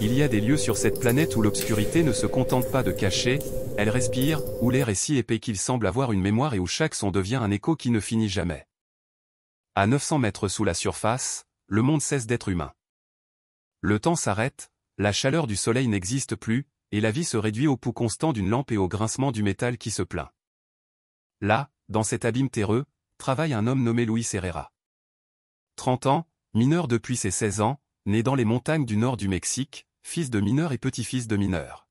Il y a des lieux sur cette planète où l'obscurité ne se contente pas de cacher, elle respire, où l'air est si épais qu'il semble avoir une mémoire et où chaque son devient un écho qui ne finit jamais. À 900 mètres sous la surface, le monde cesse d'être humain. Le temps s'arrête, la chaleur du soleil n'existe plus, et la vie se réduit au pouls constant d'une lampe et au grincement du métal qui se plaint. Là, dans cet abîme terreux, travaille un homme nommé Luis Herrera. 30 ans, mineur depuis ses 16 ans, né dans les montagnes du nord du Mexique, fils de mineur et petit-fils de mineur.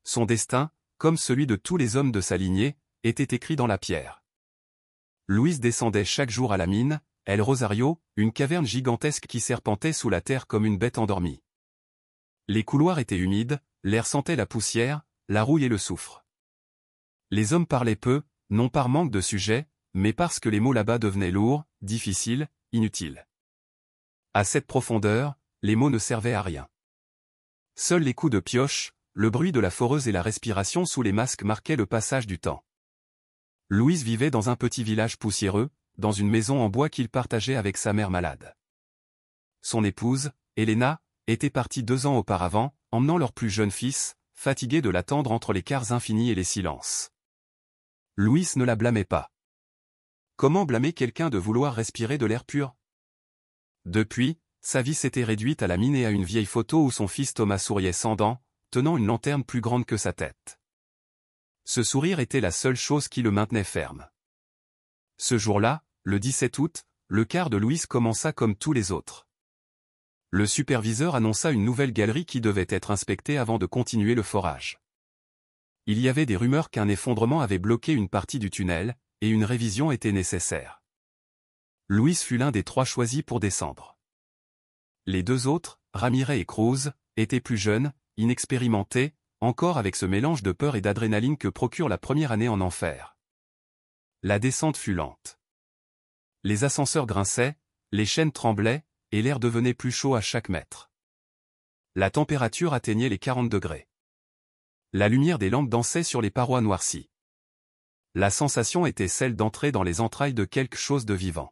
Son destin, comme celui de tous les hommes de sa lignée, était écrit dans la pierre. Luis descendait chaque jour à la mine, El Rosario, une caverne gigantesque qui serpentait sous la terre comme une bête endormie. Les couloirs étaient humides, l'air sentait la poussière, la rouille et le soufre. Les hommes parlaient peu, non par manque de sujets, mais parce que les mots là-bas devenaient lourds, difficiles, inutiles. À cette profondeur, les mots ne servaient à rien. Seuls les coups de pioche, le bruit de la foreuse et la respiration sous les masques marquaient le passage du temps. Luis vivait dans un petit village poussiéreux, dans une maison en bois qu'il partageait avec sa mère malade. Son épouse, Elena, était partie 2 ans auparavant, emmenant leur plus jeune fils, fatigué de l'attendre entre les quarts infinis et les silences. Luis ne la blâmait pas. Comment blâmer quelqu'un de vouloir respirer de l'air pur? Depuis, sa vie s'était réduite à la mine et à une vieille photo où son fils Thomas souriait sans dents, tenant une lanterne plus grande que sa tête. Ce sourire était la seule chose qui le maintenait ferme. Ce jour-là, le 17 août, le quart de Luis commença comme tous les autres. Le superviseur annonça une nouvelle galerie qui devait être inspectée avant de continuer le forage. Il y avait des rumeurs qu'un effondrement avait bloqué une partie du tunnel, et une révision était nécessaire. Luis fut l'un des 3 choisis pour descendre. Les 2 autres, Ramirez et Cruz, étaient plus jeunes, inexpérimentés, encore avec ce mélange de peur et d'adrénaline que procure la première année en enfer. La descente fut lente. Les ascenseurs grinçaient, les chaînes tremblaient, et l'air devenait plus chaud à chaque mètre. La température atteignait les 40 degrés. La lumière des lampes dansait sur les parois noircies. La sensation était celle d'entrer dans les entrailles de quelque chose de vivant.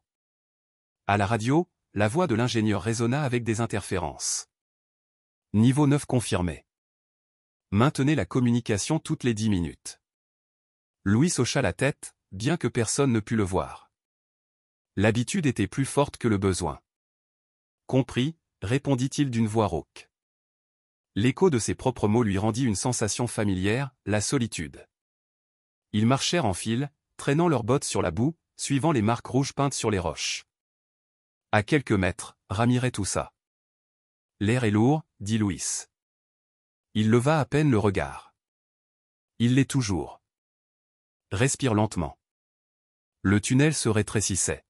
À la radio, la voix de l'ingénieur résonna avec des interférences. Niveau 9 confirmé. Maintenez la communication toutes les 10 minutes. Luis hocha la tête, bien que personne ne pût le voir. L'habitude était plus forte que le besoin. Compris, répondit-il d'une voix rauque. L'écho de ses propres mots lui rendit une sensation familière, la solitude. Ils marchèrent en file, traînant leurs bottes sur la boue, suivant les marques rouges peintes sur les roches. À quelques mètres, Ramirez toussa. L'air est lourd, dit Luis. Il leva à peine le regard. Il l'est toujours. Respire lentement. Le tunnel se rétrécissait.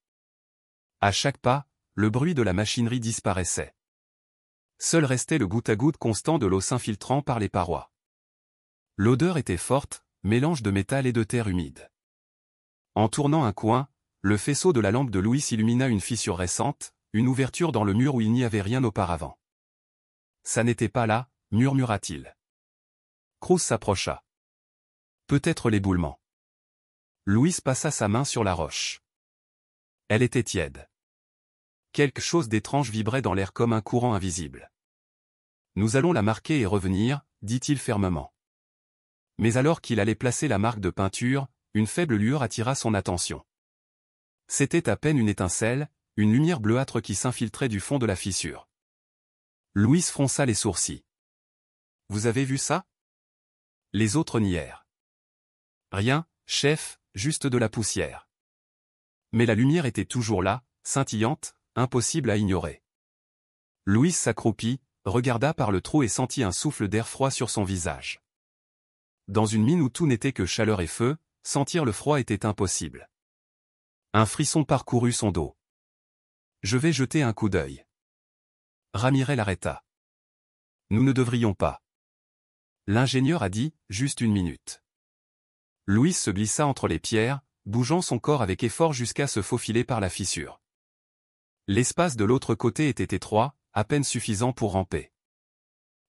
À chaque pas, le bruit de la machinerie disparaissait. Seul restait le goutte-à-goutte constant de l'eau s'infiltrant par les parois. L'odeur était forte, mélange de métal et de terre humide. En tournant un coin, le faisceau de la lampe de Luis illumina une fissure récente, une ouverture dans le mur où il n'y avait rien auparavant. Ça n'était pas là, murmura-t-il. Cruz s'approcha. Peut-être l'éboulement. Luis passa sa main sur la roche. Elle était tiède. Quelque chose d'étrange vibrait dans l'air comme un courant invisible. Nous allons la marquer et revenir, dit-il fermement. Mais alors qu'il allait placer la marque de peinture, une faible lueur attira son attention. C'était à peine une étincelle, une lumière bleuâtre qui s'infiltrait du fond de la fissure. Luis fronça les sourcils. Vous avez vu ça? Les autres nièrent. Rien, chef, juste de la poussière. Mais la lumière était toujours là, scintillante, impossible à ignorer. Luis s'accroupit, regarda par le trou et sentit un souffle d'air froid sur son visage. Dans une mine où tout n'était que chaleur et feu, sentir le froid était impossible. Un frisson parcourut son dos. Je vais jeter un coup d'œil. Ramirez l'arrêta. Nous ne devrions pas. L'ingénieur a dit, juste 1 minute. Luis se glissa entre les pierres, bougeant son corps avec effort jusqu'à se faufiler par la fissure. L'espace de l'autre côté était étroit, à peine suffisant pour ramper.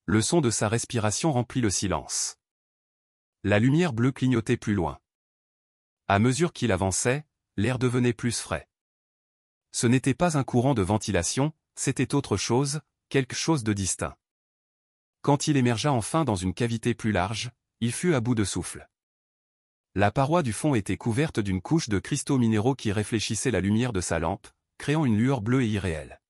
Le son de sa respiration remplit le silence. La lumière bleue clignotait plus loin. À mesure qu'il avançait, l'air devenait plus frais. Ce n'était pas un courant de ventilation, c'était autre chose, quelque chose de distinct. Quand il émergea enfin dans une cavité plus large, il fut à bout de souffle. La paroi du fond était couverte d'une couche de cristaux minéraux qui réfléchissaient la lumière de sa lampe, créant une lueur bleue et irréelle.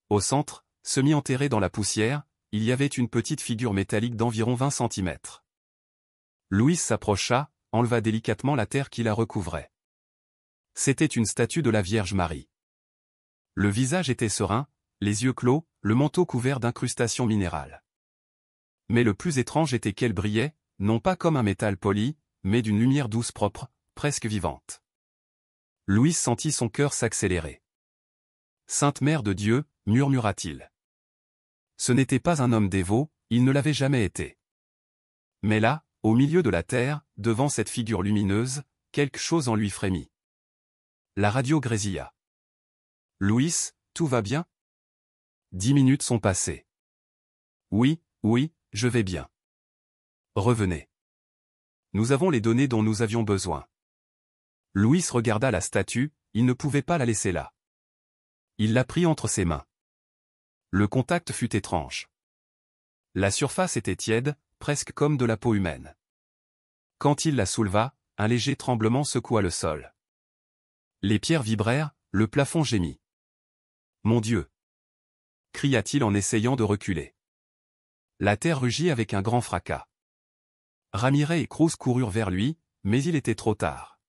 Au centre, semi-enterré dans la poussière, il y avait une petite figure métallique d'environ 20 centimètres. Louis s'approcha, enleva délicatement la terre qui la recouvrait. C'était une statue de la Vierge Marie. Le visage était serein, les yeux clos, le manteau couvert d'incrustations minérales. Mais le plus étrange était qu'elle brillait, non pas comme un métal poli, mais d'une lumière douce propre, presque vivante. Louis sentit son cœur s'accélérer. « Sainte Mère de Dieu », murmura-t-il. Ce n'était pas un homme dévot, il ne l'avait jamais été. Mais là, au milieu de la terre, devant cette figure lumineuse, quelque chose en lui frémit. La radio grésilla. « Louis, tout va bien ?» 10 minutes sont passées. « Oui, oui, je vais bien. »« Revenez. Nous avons les données dont nous avions besoin. » Louis regarda la statue, il ne pouvait pas la laisser là. Il la prit entre ses mains. Le contact fut étrange. La surface était tiède, presque comme de la peau humaine. Quand il la souleva, un léger tremblement secoua le sol. Les pierres vibrèrent, le plafond gémit. « Mon Dieu !» cria-t-il en essayant de reculer. La terre rugit avec un grand fracas. Ramirez et Cruz coururent vers lui, mais il était trop tard.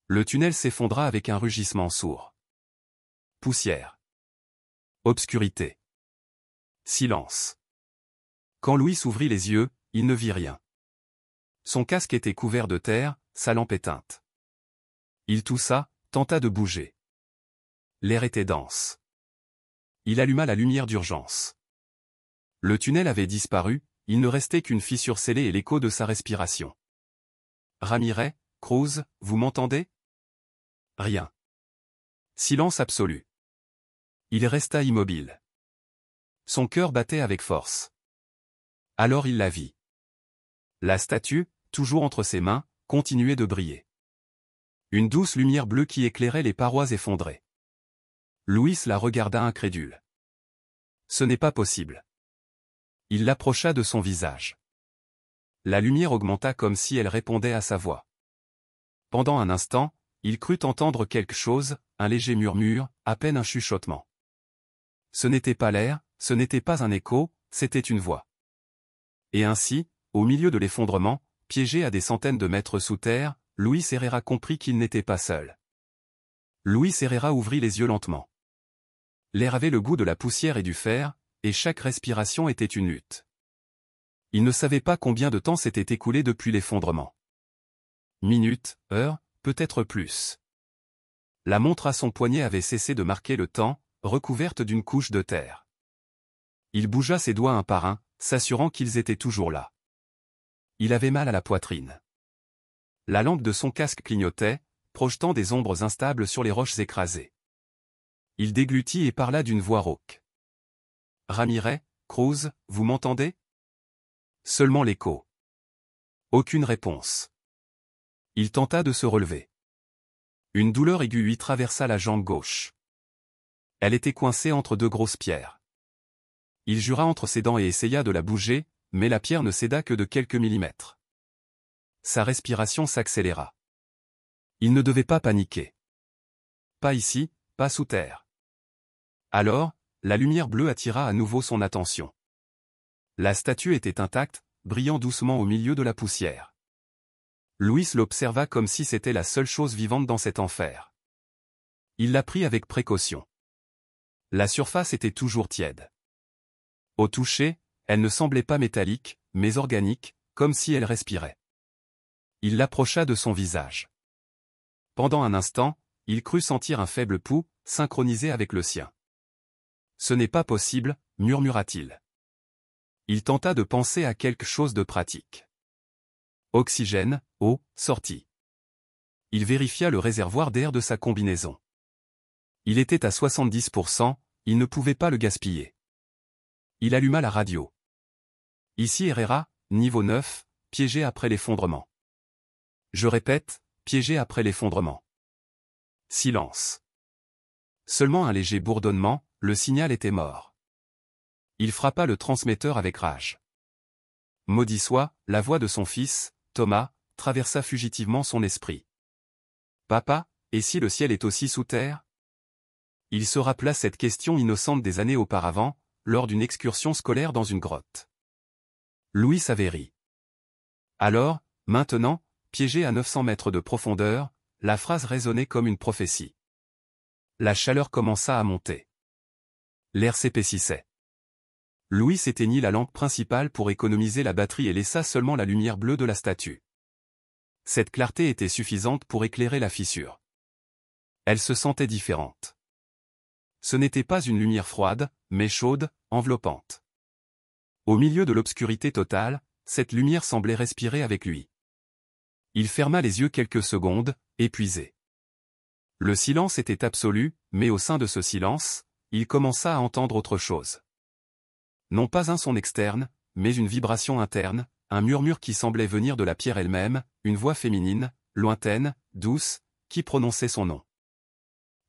Le tunnel s'effondra avec un rugissement sourd. Poussière. Obscurité. Silence. Quand Louis ouvrit les yeux, il ne vit rien. Son casque était couvert de terre, sa lampe éteinte. Il toussa, tenta de bouger. L'air était dense. Il alluma la lumière d'urgence. Le tunnel avait disparu, il ne restait qu'une fissure scellée et l'écho de sa respiration. Ramirez, Cruz, vous m'entendez? Rien. Silence absolu. Il resta immobile. Son cœur battait avec force. Alors il la vit. La statue, toujours entre ses mains, continuait de briller. Une douce lumière bleue qui éclairait les parois effondrées. Louis la regarda incrédule. Ce n'est pas possible. Il l'approcha de son visage. La lumière augmenta comme si elle répondait à sa voix. Pendant un instant, il crut entendre quelque chose, un léger murmure, à peine un chuchotement. Ce n'était pas l'air, ce n'était pas un écho, c'était une voix. Et ainsi, au milieu de l'effondrement, piégé à des centaines de mètres sous terre, Louis Herrera comprit qu'il n'était pas seul. Louis Herrera ouvrit les yeux lentement. L'air avait le goût de la poussière et du fer, et chaque respiration était une lutte. Il ne savait pas combien de temps s'était écoulé depuis l'effondrement. Minutes, heures, peut-être plus. La montre à son poignet avait cessé de marquer le temps, recouverte d'une couche de terre. Il bougea ses doigts un par un, s'assurant qu'ils étaient toujours là. Il avait mal à la poitrine. La lampe de son casque clignotait, projetant des ombres instables sur les roches écrasées. Il déglutit et parla d'une voix rauque. « Ramirez, Cruz, vous m'entendez » Seulement l'écho. Aucune réponse. Il tenta de se relever. Une douleur aiguë lui traversa la jambe gauche. Elle était coincée entre deux grosses pierres. Il jura entre ses dents et essaya de la bouger, mais la pierre ne céda que de quelques millimètres. Sa respiration s'accéléra. Il ne devait pas paniquer. Pas ici, pas sous terre. Alors, la lumière bleue attira à nouveau son attention. La statue était intacte, brillant doucement au milieu de la poussière. Louis l'observa comme si c'était la seule chose vivante dans cet enfer. Il la prit avec précaution. La surface était toujours tiède. Au toucher, elle ne semblait pas métallique, mais organique, comme si elle respirait. Il l'approcha de son visage. Pendant un instant, il crut sentir un faible pouls, synchronisé avec le sien. « Ce n'est pas possible », murmura-t-il. Il tenta de penser à quelque chose de pratique. Oxygène, eau, sortie. Il vérifia le réservoir d'air de sa combinaison. Il était à 70%, il ne pouvait pas le gaspiller. Il alluma la radio. Ici Herrera, niveau 9, piégé après l'effondrement. Je répète, piégé après l'effondrement. Silence. Seulement un léger bourdonnement, le signal était mort. Il frappa le transmetteur avec rage. Maudit soit, la voix de son fils, Thomas, traversa fugitivement son esprit. Papa, et si le ciel est aussi sous terre? Il se rappela cette question innocente des années auparavant, lors d'une excursion scolaire dans une grotte. Louis avait ri. Alors, maintenant, piégé à 900 mètres de profondeur, la phrase résonnait comme une prophétie. La chaleur commença à monter. L'air s'épaississait. Louis éteignit la lampe principale pour économiser la batterie et laissa seulement la lumière bleue de la statue. Cette clarté était suffisante pour éclairer la fissure. Elle se sentait différente. Ce n'était pas une lumière froide, mais chaude, enveloppante. Au milieu de l'obscurité totale, cette lumière semblait respirer avec lui. Il ferma les yeux quelques secondes, épuisé. Le silence était absolu, mais au sein de ce silence, il commença à entendre autre chose. Non pas un son externe, mais une vibration interne, un murmure qui semblait venir de la pierre elle-même, une voix féminine, lointaine, douce, qui prononçait son nom.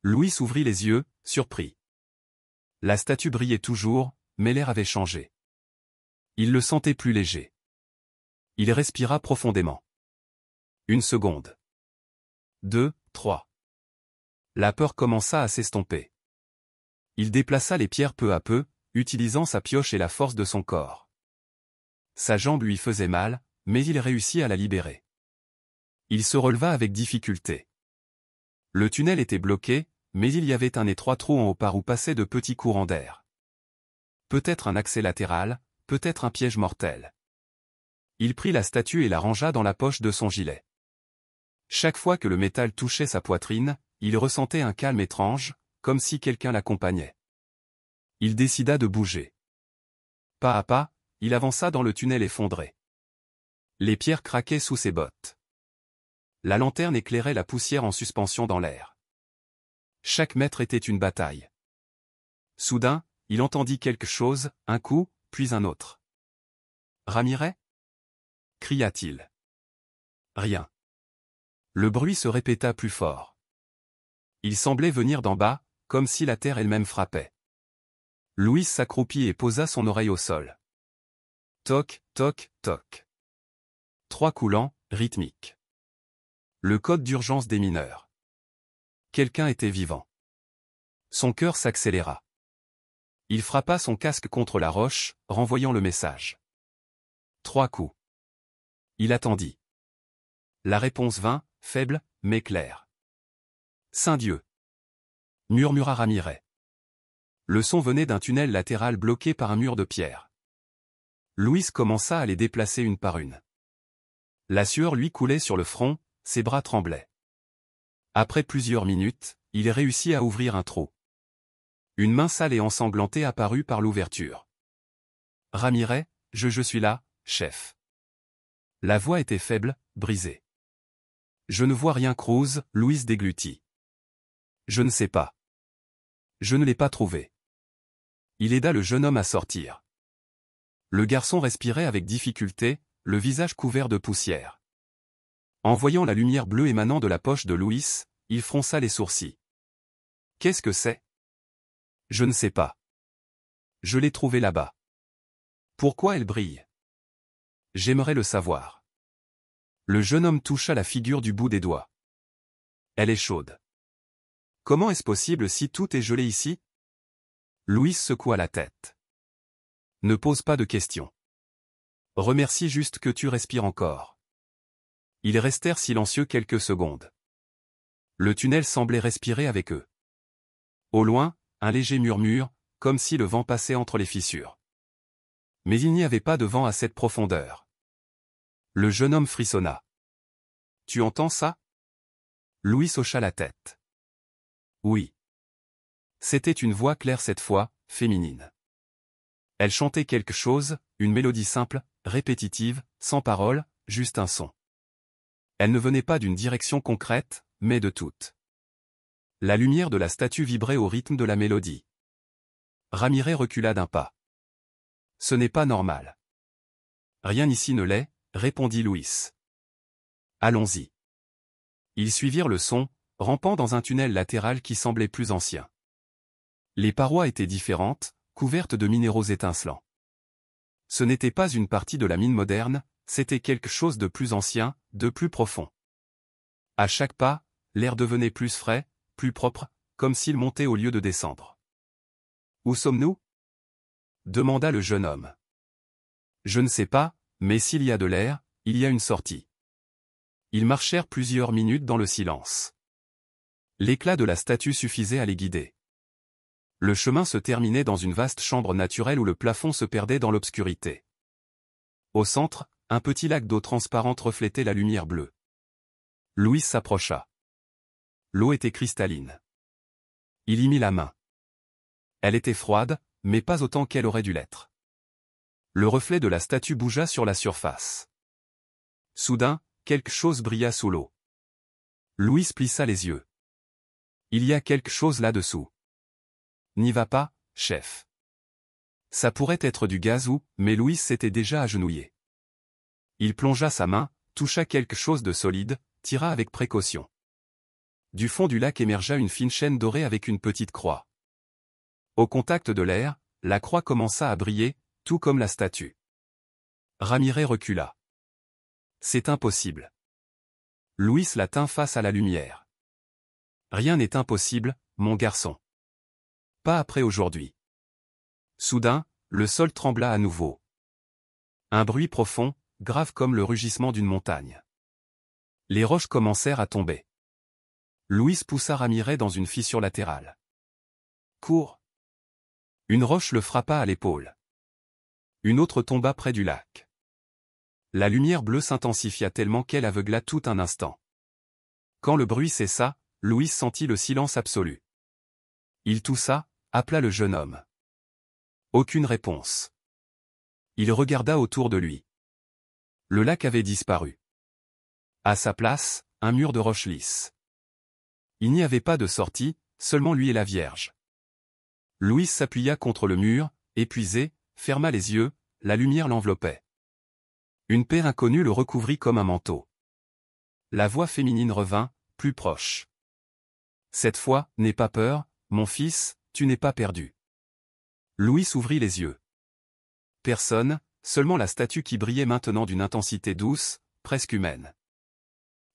Louis ouvrit les yeux, surpris. La statue brillait toujours, mais l'air avait changé. Il le sentait plus léger. Il respira profondément. 1 seconde. 2, 3. La peur commença à s'estomper. Il déplaça les pierres peu à peu, utilisant sa pioche et la force de son corps. Sa jambe lui faisait mal, mais il réussit à la libérer. Il se releva avec difficulté. Le tunnel était bloqué, mais il y avait un étroit trou en haut par où passaient de petits courants d'air. Peut-être un accès latéral, peut-être un piège mortel. Il prit la statue et la rangea dans la poche de son gilet. Chaque fois que le métal touchait sa poitrine, il ressentait un calme étrange, comme si quelqu'un l'accompagnait. Il décida de bouger. Pas à pas, il avança dans le tunnel effondré. Les pierres craquaient sous ses bottes. La lanterne éclairait la poussière en suspension dans l'air. Chaque mètre était une bataille. Soudain, il entendit quelque chose, un coup, puis un autre. « Ramirez » cria-t-il. Rien. Le bruit se répéta plus fort. Il semblait venir d'en bas, comme si la terre elle-même frappait. Louis s'accroupit et posa son oreille au sol. Toc, toc, toc. 3 coups lents, rythmiques. Le code d'urgence des mineurs. Quelqu'un était vivant. Son cœur s'accéléra. Il frappa son casque contre la roche, renvoyant le message. 3 coups. Il attendit. La réponse vint, faible, mais claire. Saint Dieu! Murmura Ramirez. Le son venait d'un tunnel latéral bloqué par un mur de pierre. Louis commença à les déplacer une par une. La sueur lui coulait sur le front, ses bras tremblaient. Après plusieurs minutes, il réussit à ouvrir un trou. Une main sale et ensanglantée apparut par l'ouverture. Ramirez, je suis là, chef. La voix était faible, brisée. Je ne vois rien, Cruz, Louis déglutit. Je ne sais pas. Je ne l'ai pas trouvé. Il aida le jeune homme à sortir. Le garçon respirait avec difficulté, le visage couvert de poussière. En voyant la lumière bleue émanant de la poche de Louis, il fronça les sourcils. Qu'est-ce que c'est? Je ne sais pas. Je l'ai trouvée là-bas. Pourquoi elle brille? J'aimerais le savoir. Le jeune homme toucha la figure du bout des doigts. Elle est chaude. Comment est-ce possible si tout est gelé ici? Louis secoua la tête. Ne pose pas de questions. Remercie juste que tu respires encore. Ils restèrent silencieux quelques secondes. Le tunnel semblait respirer avec eux. Au loin, un léger murmure, comme si le vent passait entre les fissures. Mais il n'y avait pas de vent à cette profondeur. Le jeune homme frissonna. Tu entends ça? Louis hocha la tête. Oui. C'était une voix claire cette fois, féminine. Elle chantait quelque chose, une mélodie simple, répétitive, sans parole, juste un son. Elle ne venait pas d'une direction concrète, mais de toutes. La lumière de la statue vibrait au rythme de la mélodie. Ramirez recula d'un pas. Ce n'est pas normal. Rien ici ne l'est, répondit Louis. Allons-y. Ils suivirent le son, rampant dans un tunnel latéral qui semblait plus ancien. Les parois étaient différentes, couverte de minéraux étincelants. Ce n'était pas une partie de la mine moderne, c'était quelque chose de plus ancien, de plus profond. À chaque pas, l'air devenait plus frais, plus propre, comme s'il montait au lieu de descendre. « Où sommes-nous » demanda le jeune homme. « Je ne sais pas, mais s'il y a de l'air, il y a une sortie. » Ils marchèrent plusieurs minutes dans le silence. L'éclat de la statue suffisait à les guider. Le chemin se terminait dans une vaste chambre naturelle où le plafond se perdait dans l'obscurité. Au centre, un petit lac d'eau transparente reflétait la lumière bleue. Louis s'approcha. L'eau était cristalline. Il y mit la main. Elle était froide, mais pas autant qu'elle aurait dû l'être. Le reflet de la statue bougea sur la surface. Soudain, quelque chose brilla sous l'eau. Louis plissa les yeux. Il y a quelque chose là-dessous. N'y va pas, chef. Ça pourrait être du gazou, mais Louis s'était déjà agenouillé. Il plongea sa main, toucha quelque chose de solide, tira avec précaution. Du fond du lac émergea une fine chaîne dorée avec une petite croix. Au contact de l'air, la croix commença à briller, tout comme la statue. Ramirez recula. C'est impossible. Louis la tint face à la lumière. Rien n'est impossible, mon garçon. Pas après aujourd'hui. Soudain, le sol trembla à nouveau. Un bruit profond, grave comme le rugissement d'une montagne. Les roches commencèrent à tomber. Louis poussa Ramirez dans une fissure latérale. Cours. Une roche le frappa à l'épaule. Une autre tomba près du lac. La lumière bleue s'intensifia tellement qu'elle aveugla tout un instant. Quand le bruit cessa, Louis sentit le silence absolu. Il toussa, appela le jeune homme. Aucune réponse. Il regarda autour de lui. Le lac avait disparu. À sa place, un mur de roches lisses. Il n'y avait pas de sortie, seulement lui et la Vierge. Louis s'appuya contre le mur, épuisé, ferma les yeux, la lumière l'enveloppait. Une paix inconnue le recouvrit comme un manteau. La voix féminine revint, plus proche. Cette fois, n'aie pas peur, mon fils, tu n'es pas perdu. Louis ouvrit les yeux. Personne, seulement la statue qui brillait maintenant d'une intensité douce, presque humaine.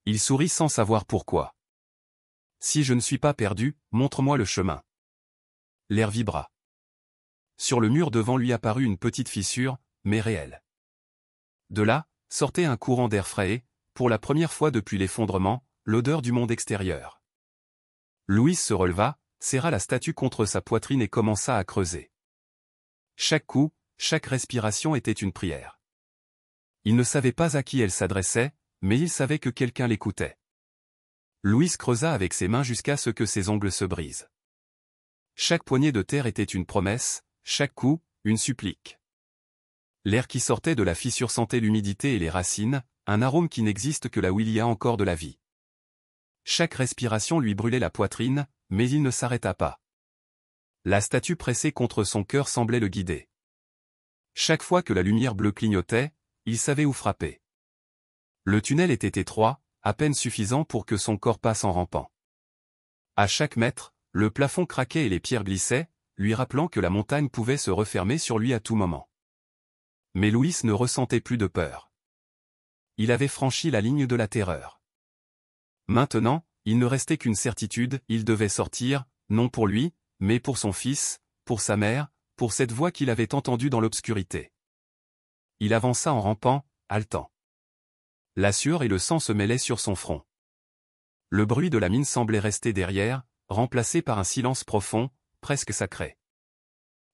Il sourit sans savoir pourquoi. Si je ne suis pas perdu, montre-moi le chemin. L'air vibra. Sur le mur devant lui apparut une petite fissure, mais réelle. De là, sortait un courant d'air frais et, pour la première fois depuis l'effondrement, l'odeur du monde extérieur. Louis se releva, serra la statue contre sa poitrine et commença à creuser. Chaque coup, chaque respiration était une prière. Il ne savait pas à qui elle s'adressait, mais il savait que quelqu'un l'écoutait. Louis creusa avec ses mains jusqu'à ce que ses ongles se brisent. Chaque poignée de terre était une promesse, chaque coup, une supplique. L'air qui sortait de la fissure sentait l'humidité et les racines, un arôme qui n'existe que là où il y a encore de la vie. Chaque respiration lui brûlait la poitrine, mais il ne s'arrêta pas. La statue pressée contre son cœur semblait le guider. Chaque fois que la lumière bleue clignotait, il savait où frapper. Le tunnel était étroit, à peine suffisant pour que son corps passe en rampant. À chaque mètre, le plafond craquait et les pierres glissaient, lui rappelant que la montagne pouvait se refermer sur lui à tout moment. Mais Louis ne ressentait plus de peur. Il avait franchi la ligne de la terreur. Maintenant, il ne restait qu'une certitude, il devait sortir, non pour lui, mais pour son fils, pour sa mère, pour cette voix qu'il avait entendue dans l'obscurité. Il avança en rampant, haletant. La sueur et le sang se mêlaient sur son front. Le bruit de la mine semblait rester derrière, remplacé par un silence profond, presque sacré.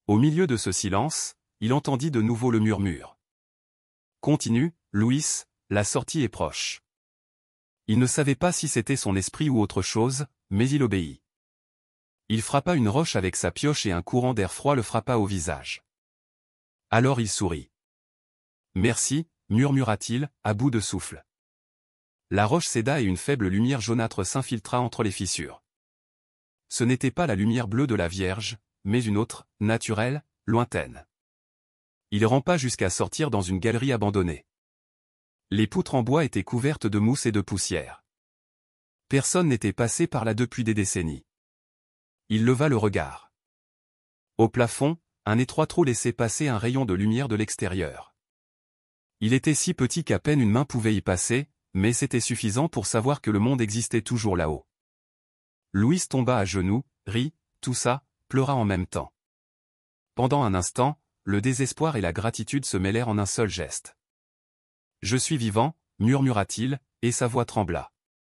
Au milieu de ce silence, il entendit de nouveau le murmure. « Continue, Louis, la sortie est proche. » Il ne savait pas si c'était son esprit ou autre chose, mais il obéit. Il frappa une roche avec sa pioche et un courant d'air froid le frappa au visage. Alors il sourit. « Merci, murmura-t-il, à bout de souffle. La roche céda et une faible lumière jaunâtre s'infiltra entre les fissures. Ce n'était pas la lumière bleue de la Vierge, mais une autre, naturelle, lointaine. Il rampa jusqu'à sortir dans une galerie abandonnée. Les poutres en bois étaient couvertes de mousse et de poussière. Personne n'était passé par là depuis des décennies. Il leva le regard. Au plafond, un étroit trou laissait passer un rayon de lumière de l'extérieur. Il était si petit qu'à peine une main pouvait y passer, mais c'était suffisant pour savoir que le monde existait toujours là-haut. Louise tomba à genoux, rit, toussa, pleura en même temps. Pendant un instant, le désespoir et la gratitude se mêlèrent en un seul geste. « Je suis vivant », murmura-t-il, et sa voix trembla.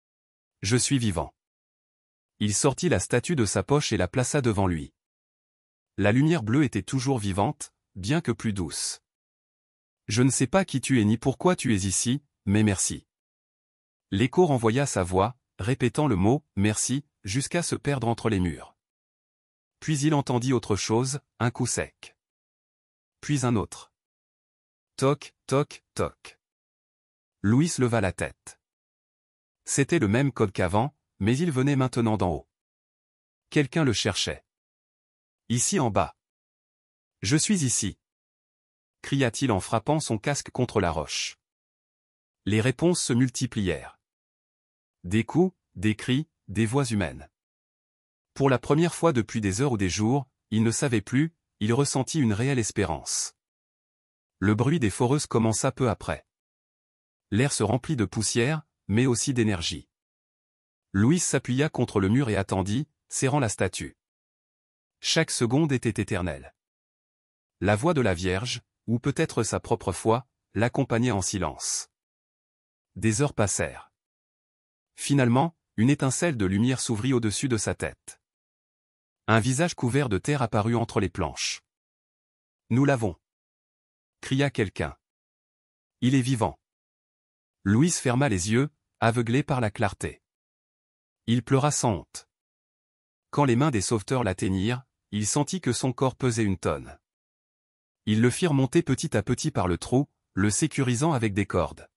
« Je suis vivant. » Il sortit la statue de sa poche et la plaça devant lui. La lumière bleue était toujours vivante, bien que plus douce. « Je ne sais pas qui tu es ni pourquoi tu es ici, mais merci. » L'écho renvoya sa voix, répétant le mot « merci » jusqu'à se perdre entre les murs. Puis il entendit autre chose, un coup sec. Puis un autre. Toc, toc, toc. Louis leva la tête. C'était le même code qu'avant, mais il venait maintenant d'en haut. Quelqu'un le cherchait. Ici en bas. Je suis ici. Cria-t-il en frappant son casque contre la roche. Les réponses se multiplièrent. Des coups, des cris, des voix humaines. Pour la première fois depuis des heures ou des jours, il ne savait plus, il ressentit une réelle espérance. Le bruit des foreuses commença peu après. L'air se remplit de poussière, mais aussi d'énergie. Louis s'appuya contre le mur et attendit, serrant la statue. Chaque seconde était éternelle. La voix de la Vierge, ou peut-être sa propre foi, l'accompagnait en silence. Des heures passèrent. Finalement, une étincelle de lumière s'ouvrit au-dessus de sa tête. Un visage couvert de terre apparut entre les planches. « Nous l'avons !» cria quelqu'un. « Il est vivant !» Louis ferma les yeux, aveuglé par la clarté. Il pleura sans honte. Quand les mains des sauveteurs l'atteignirent, il sentit que son corps pesait une tonne. Ils le firent monter petit à petit par le trou, le sécurisant avec des cordes.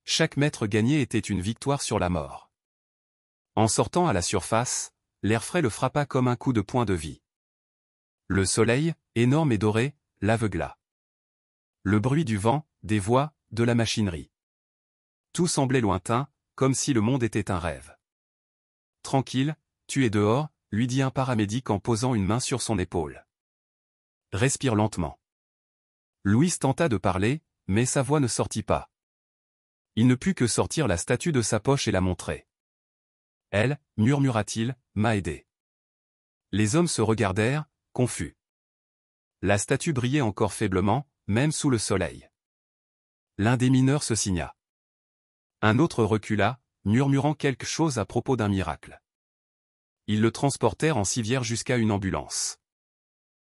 Chaque mètre gagné était une victoire sur la mort. En sortant à la surface, l'air frais le frappa comme un coup de poing de vie. Le soleil, énorme et doré, l'aveugla. Le bruit du vent, des voix, de la machinerie. Tout semblait lointain, comme si le monde était un rêve. « Tranquille, tu es dehors », lui dit un paramédic en posant une main sur son épaule. « Respire lentement. » Louis tenta de parler, mais sa voix ne sortit pas. Il ne put que sortir la statue de sa poche et la montrer. « Elle, murmura-t-il, m'a aidé. » Les hommes se regardèrent, confus. La statue brillait encore faiblement, même sous le soleil. L'un des mineurs se signa. Un autre recula, murmurant quelque chose à propos d'un miracle. Ils le transportèrent en civière jusqu'à une ambulance.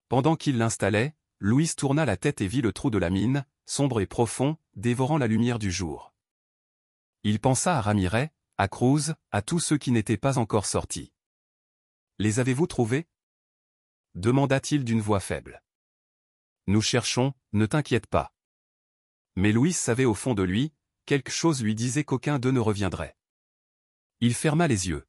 Pendant qu'ils l'installaient, Louis tourna la tête et vit le trou de la mine, sombre et profond, dévorant la lumière du jour. Il pensa à Ramirez, à Cruz, à tous ceux qui n'étaient pas encore sortis. « Les avez-vous trouvés » demanda-t-il d'une voix faible. « Nous cherchons, ne t'inquiète pas. » Mais Louis savait au fond de lui, quelque chose lui disait qu'aucun d'eux ne reviendrait. Il ferma les yeux.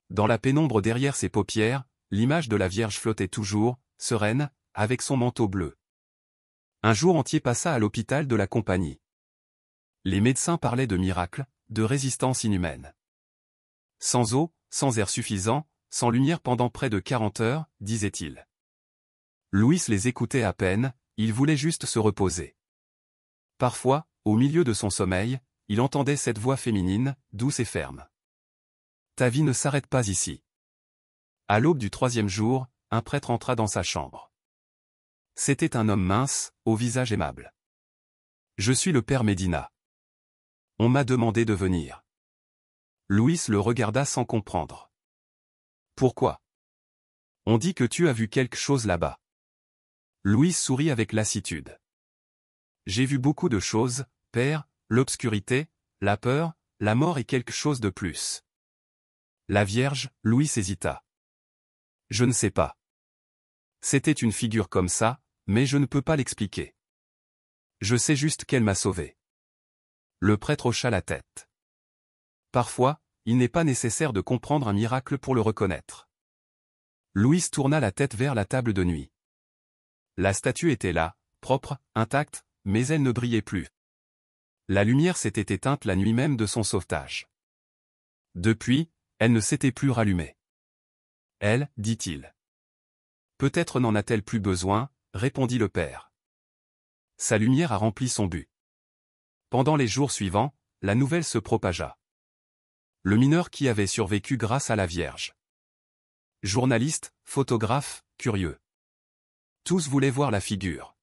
Dans la pénombre derrière ses paupières, l'image de la Vierge flottait toujours, sereine, avec son manteau bleu. Un jour entier passa à l'hôpital de la compagnie. Les médecins parlaient de miracles, de résistance inhumaine. Sans eau, sans air suffisant, sans lumière pendant près de 40 heures, disait-il. Louis les écoutait à peine, il voulait juste se reposer. Parfois, au milieu de son sommeil, il entendait cette voix féminine, douce et ferme. « Ta vie ne s'arrête pas ici. » À l'aube du 3e jour, un prêtre entra dans sa chambre. C'était un homme mince, au visage aimable. « Je suis le père Médina. On m'a demandé de venir. » Louis le regarda sans comprendre. « Pourquoi ? On dit que tu as vu quelque chose là-bas. » Louis sourit avec lassitude. « J'ai vu beaucoup de choses, père, l'obscurité, la peur, la mort et quelque chose de plus. » La Vierge, Louis hésita. « Je ne sais pas. C'était une figure comme ça, mais je ne peux pas l'expliquer. Je sais juste qu'elle m'a sauvé. » Le prêtre hocha la tête. Parfois, il n'est pas nécessaire de comprendre un miracle pour le reconnaître. Louis tourna la tête vers la table de nuit. La statue était là, propre, intacte, mais elle ne brillait plus. La lumière s'était éteinte la nuit même de son sauvetage. Depuis, elle ne s'était plus rallumée. « Elle, dit-il. Peut-être n'en a-t-elle plus besoin, répondit le père. Sa lumière a rempli son but. Pendant les jours suivants, la nouvelle se propagea. Le mineur qui avait survécu grâce à la Vierge. Journalistes, photographes, curieux. Tous voulaient voir la figure.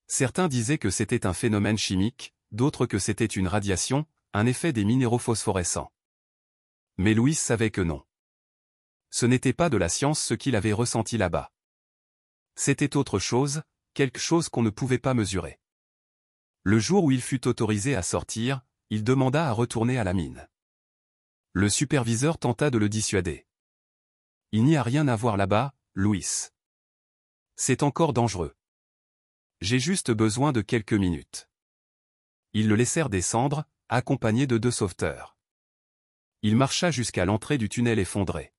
Certains disaient que c'était un phénomène chimique, d'autres que c'était une radiation, un effet des minéraux phosphorescents. Mais Louis savait que non. Ce n'était pas de la science ce qu'il avait ressenti là-bas. C'était autre chose, quelque chose qu'on ne pouvait pas mesurer. Le jour où il fut autorisé à sortir, il demanda à retourner à la mine. Le superviseur tenta de le dissuader. Il n'y a rien à voir là-bas, Louis. C'est encore dangereux. J'ai juste besoin de quelques minutes. Ils le laissèrent descendre, accompagné de 2 sauveteurs. Il marcha jusqu'à l'entrée du tunnel effondré.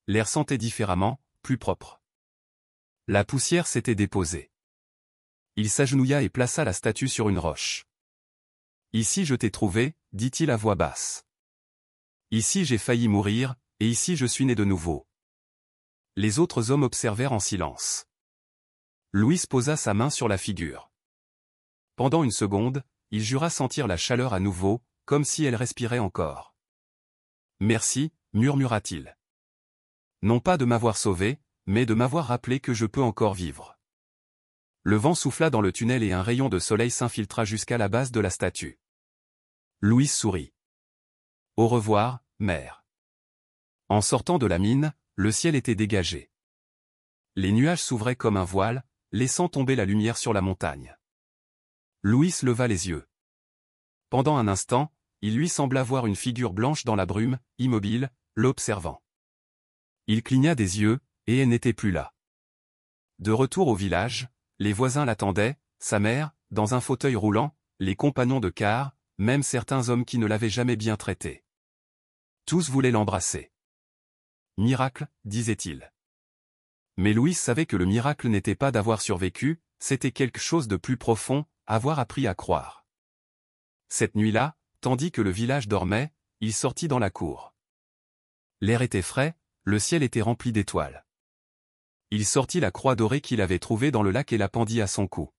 L'air sentait différemment, plus propre. La poussière s'était déposée. Il s'agenouilla et plaça la statue sur une roche. « Ici je t'ai trouvé, dit-il à voix basse. Ici j'ai failli mourir, et ici je suis né de nouveau. » Les autres hommes observèrent en silence. Louis posa sa main sur la figure. Pendant une seconde, il jura sentir la chaleur à nouveau, comme si elle respirait encore. « Merci, murmura-t-il. Non pas de m'avoir sauvé, mais de m'avoir rappelé que je peux encore vivre. » Le vent souffla dans le tunnel et un rayon de soleil s'infiltra jusqu'à la base de la statue. Louis sourit. « Au revoir, mère. » En sortant de la mine, le ciel était dégagé. Les nuages s'ouvraient comme un voile, laissant tomber la lumière sur la montagne. Louis leva les yeux. Pendant un instant, il lui sembla voir une figure blanche dans la brume, immobile, l'observant. Il cligna des yeux, et elle n'était plus là. De retour au village, les voisins l'attendaient, sa mère, dans un fauteuil roulant, les compagnons de car, même certains hommes qui ne l'avaient jamais bien traité. Tous voulaient l'embrasser. « Miracle, disait-il. » Mais Louis savait que le miracle n'était pas d'avoir survécu, c'était quelque chose de plus profond, avoir appris à croire. Cette nuit-là, tandis que le village dormait, il sortit dans la cour. L'air était frais, le ciel était rempli d'étoiles. Il sortit la croix dorée qu'il avait trouvée dans le lac et la pendit à son cou.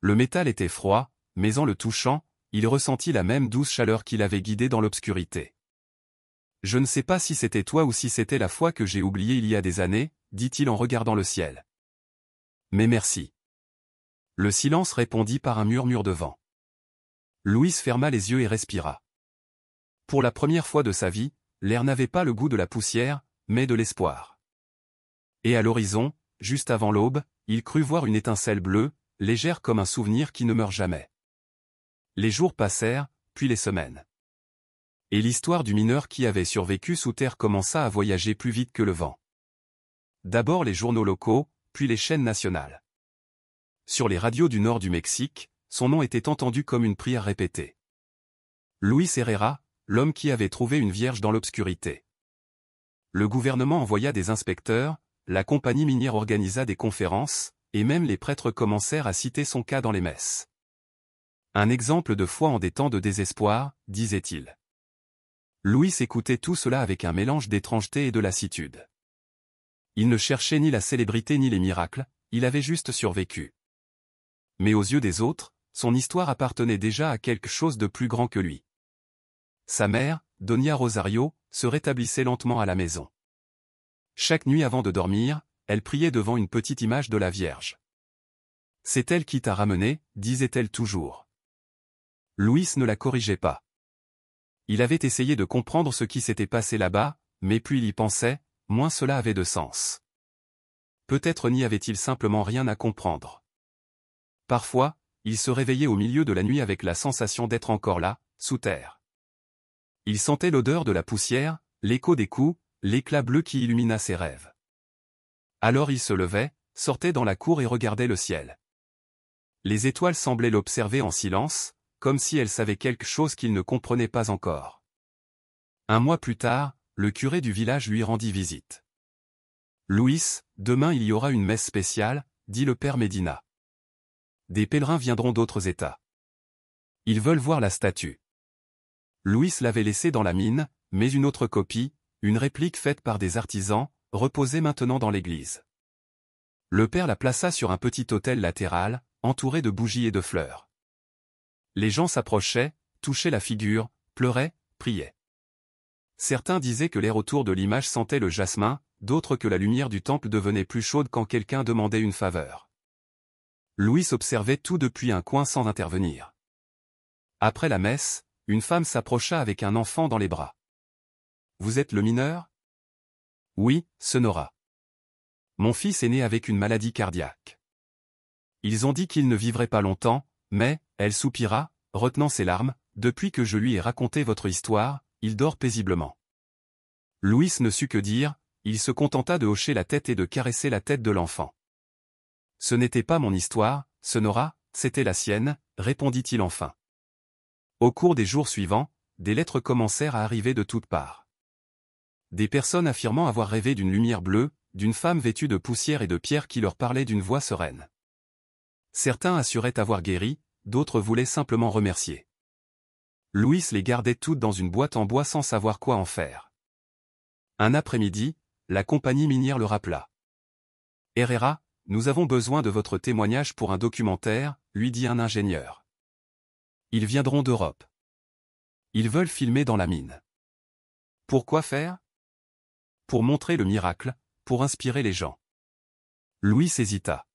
Le métal était froid, mais en le touchant, il ressentit la même douce chaleur qui l'avait guidé dans l'obscurité. « Je ne sais pas si c'était toi ou si c'était la foi que j'ai oubliée il y a des années, » dit-il en regardant le ciel. « Mais merci. » Le silence répondit par un murmure de vent. Louis ferma les yeux et respira. Pour la première fois de sa vie, l'air n'avait pas le goût de la poussière, mais de l'espoir. Et à l'horizon, juste avant l'aube, il crut voir une étincelle bleue, légère comme un souvenir qui ne meurt jamais. Les jours passèrent, puis les semaines. Et l'histoire du mineur qui avait survécu sous terre commença à voyager plus vite que le vent. D'abord les journaux locaux, puis les chaînes nationales. Sur les radios du nord du Mexique, son nom était entendu comme une prière répétée. Luis Herrera, l'homme qui avait trouvé une vierge dans l'obscurité. Le gouvernement envoya des inspecteurs, la compagnie minière organisa des conférences, et même les prêtres commencèrent à citer son cas dans les messes. Un exemple de foi en des temps de désespoir, disait-il. Louis écoutait tout cela avec un mélange d'étrangeté et de lassitude. Il ne cherchait ni la célébrité ni les miracles, il avait juste survécu. Mais aux yeux des autres, son histoire appartenait déjà à quelque chose de plus grand que lui. Sa mère, Doña Rosario, se rétablissait lentement à la maison. Chaque nuit avant de dormir, elle priait devant une petite image de la Vierge. « C'est elle qui t'a ramené, » disait-elle toujours. Louis ne la corrigeait pas. Il avait essayé de comprendre ce qui s'était passé là-bas, mais plus il y pensait, moins cela avait de sens. Peut-être n'y avait-il simplement rien à comprendre. Parfois, il se réveillait au milieu de la nuit avec la sensation d'être encore là, sous terre. Il sentait l'odeur de la poussière, l'écho des coups, l'éclat bleu qui illumina ses rêves. Alors il se levait, sortait dans la cour et regardait le ciel. Les étoiles semblaient l'observer en silence, comme si elles savaient quelque chose qu'il ne comprenait pas encore. Un mois plus tard, le curé du village lui rendit visite. « Louis, demain il y aura une messe spéciale, » dit le père Medina. « Des pèlerins viendront d'autres États. Ils veulent voir la statue. » Louis l'avait laissée dans la mine, mais une autre copie, une réplique faite par des artisans, reposait maintenant dans l'église. Le père la plaça sur un petit autel latéral, entouré de bougies et de fleurs. Les gens s'approchaient, touchaient la figure, pleuraient, priaient. Certains disaient que l'air autour de l'image sentait le jasmin, d'autres que la lumière du temple devenait plus chaude quand quelqu'un demandait une faveur. Louis observait tout depuis un coin sans intervenir. Après la messe, une femme s'approcha avec un enfant dans les bras. « Vous êtes le mineur ?»« Oui, Sonora. Mon fils est né avec une maladie cardiaque. Ils ont dit qu'il ne vivrait pas longtemps, mais, elle soupira, retenant ses larmes, depuis que je lui ai raconté votre histoire, il dort paisiblement. » Louis ne sut que dire, il se contenta de hocher la tête et de caresser la tête de l'enfant. « Ce n'était pas mon histoire, Sonora, c'était la sienne, répondit-il enfin. Au cours des jours suivants, des lettres commencèrent à arriver de toutes parts. Des personnes affirmant avoir rêvé d'une lumière bleue, d'une femme vêtue de poussière et de pierre qui leur parlait d'une voix sereine. Certains assuraient avoir guéri, d'autres voulaient simplement remercier. Louis les gardait toutes dans une boîte en bois sans savoir quoi en faire. Un après-midi, la compagnie minière le rappela. « Herrera, nous avons besoin de votre témoignage pour un documentaire, » lui dit un ingénieur. « Ils viendront d'Europe. Ils veulent filmer dans la mine. » « Pourquoi faire ? » ?»« Pour montrer le miracle, pour inspirer les gens. » Louis hésita.